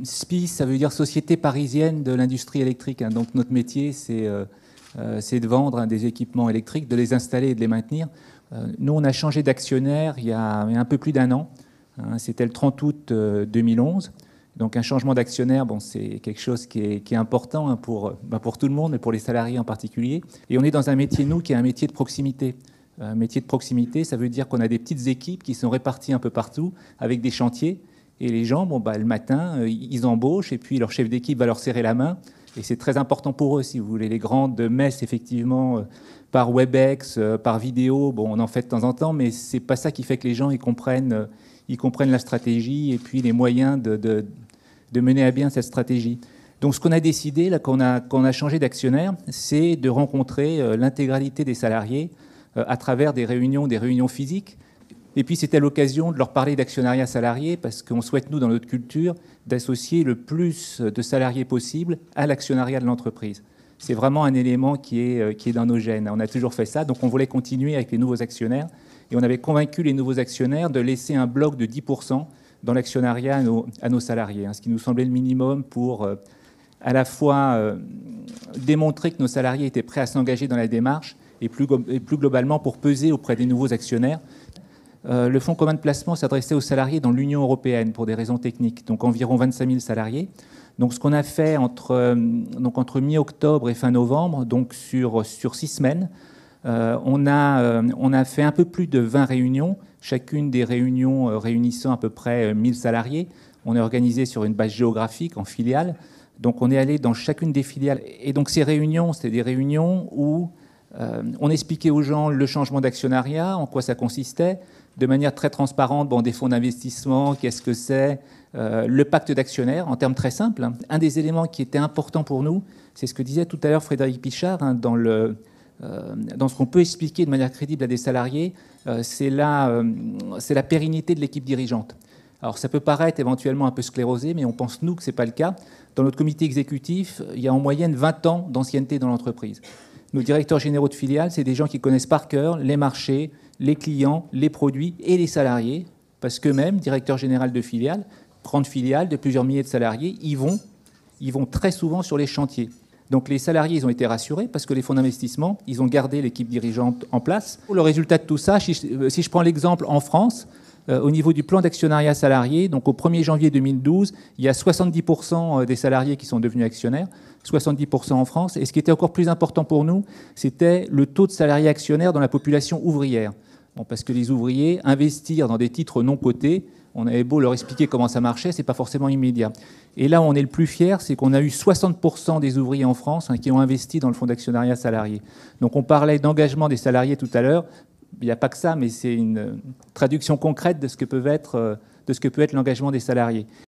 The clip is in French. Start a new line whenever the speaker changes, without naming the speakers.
SPIE, ça veut dire Société parisienne de l'industrie électrique. Donc notre métier, c'est de vendre des équipements électriques, de les installer et de les maintenir. Nous, on a changé d'actionnaire il y a un peu plus d'un an. C'était le 30 août 2011. Donc un changement d'actionnaire, bon, c'est quelque chose qui est important pour tout le monde, mais pour les salariés en particulier. Et on est dans un métier, nous, qui est un métier de proximité. Un métier de proximité, ça veut dire qu'on a des petites équipes qui sont réparties un peu partout, avec des chantiers. Et les gens, le matin, ils embauchent, et puis leur chef d'équipe va leur serrer la main. Et c'est très important pour eux, si vous voulez. Les grandes messes, effectivement, par Webex, par vidéo, bon, on en fait de temps en temps, mais c'est pas ça qui fait que les gens ils comprennent la stratégie et puis les moyens de mener à bien cette stratégie. Donc ce qu'on a décidé, là, qu'on a changé d'actionnaire, c'est de rencontrer l'intégralité des salariés à travers des réunions physiques. Et puis c'était l'occasion de leur parler d'actionnariat salarié, parce qu'on souhaite, nous, dans notre culture, d'associer le plus de salariés possible à l'actionnariat de l'entreprise. C'est vraiment un élément qui est dans nos gènes. On a toujours fait ça, donc on voulait continuer avec les nouveaux actionnaires. Et on avait convaincu les nouveaux actionnaires de laisser un bloc de 10% dans l'actionnariat à nos salariés, ce qui nous semblait le minimum pour à la fois démontrer que nos salariés étaient prêts à s'engager dans la démarche et plus globalement pour peser auprès des nouveaux actionnaires. Le fonds commun de placement s'adressait aux salariés dans l'Union européenne pour des raisons techniques, donc environ 25 000 salariés. Donc ce qu'on a fait entre mi-octobre et fin novembre, donc sur 6 semaines, on a fait un peu plus de 20 réunions, chacune des réunions réunissant à peu près 1000 salariés. On est organisé sur une base géographique en filiales. Donc on est allé dans chacune des filiales. Et donc ces réunions, c'était des réunions où on expliquait aux gens le changement d'actionnariat, en quoi ça consistait, de manière très transparente, des fonds d'investissement, qu'est-ce que c'est, le pacte d'actionnaires, en termes très simples. Un des éléments qui était important pour nous, c'est ce que disait tout à l'heure Frédéric Pichard, dans ce qu'on peut expliquer de manière crédible à des salariés, c'est la pérennité de l'équipe dirigeante. Alors ça peut paraître éventuellement un peu sclérosé, mais on pense, nous, que ce n'est pas le cas. Dans notre comité exécutif, il y a en moyenne 20 ans d'ancienneté dans l'entreprise. Nos directeurs généraux de filiales, c'est des gens qui connaissent par cœur les marchés, les clients, les produits et les salariés, parce qu'eux-mêmes, directeurs généraux de filiales, grandes filiales de plusieurs milliers de salariés, ils vont très souvent sur les chantiers. Donc les salariés, ils ont été rassurés parce que les fonds d'investissement, ils ont gardé l'équipe dirigeante en place. Le résultat de tout ça, si je prends l'exemple en France, au niveau du plan d'actionnariat salarié, donc au 1er janvier 2012, il y a 70% des salariés qui sont devenus actionnaires, 70% en France. Et ce qui était encore plus important pour nous, c'était le taux de salariés actionnaires dans la population ouvrière. Parce que les ouvriers, investir dans des titres non cotés, on avait beau leur expliquer comment ça marchait, c'est pas forcément immédiat. Et là où on est le plus fier, c'est qu'on a eu 60% des ouvriers en France qui ont investi dans le fonds d'actionnariat salarié. Donc on parlait d'engagement des salariés tout à l'heure. Il n'y a pas que ça, mais c'est une traduction concrète de ce que peut être l'engagement des salariés.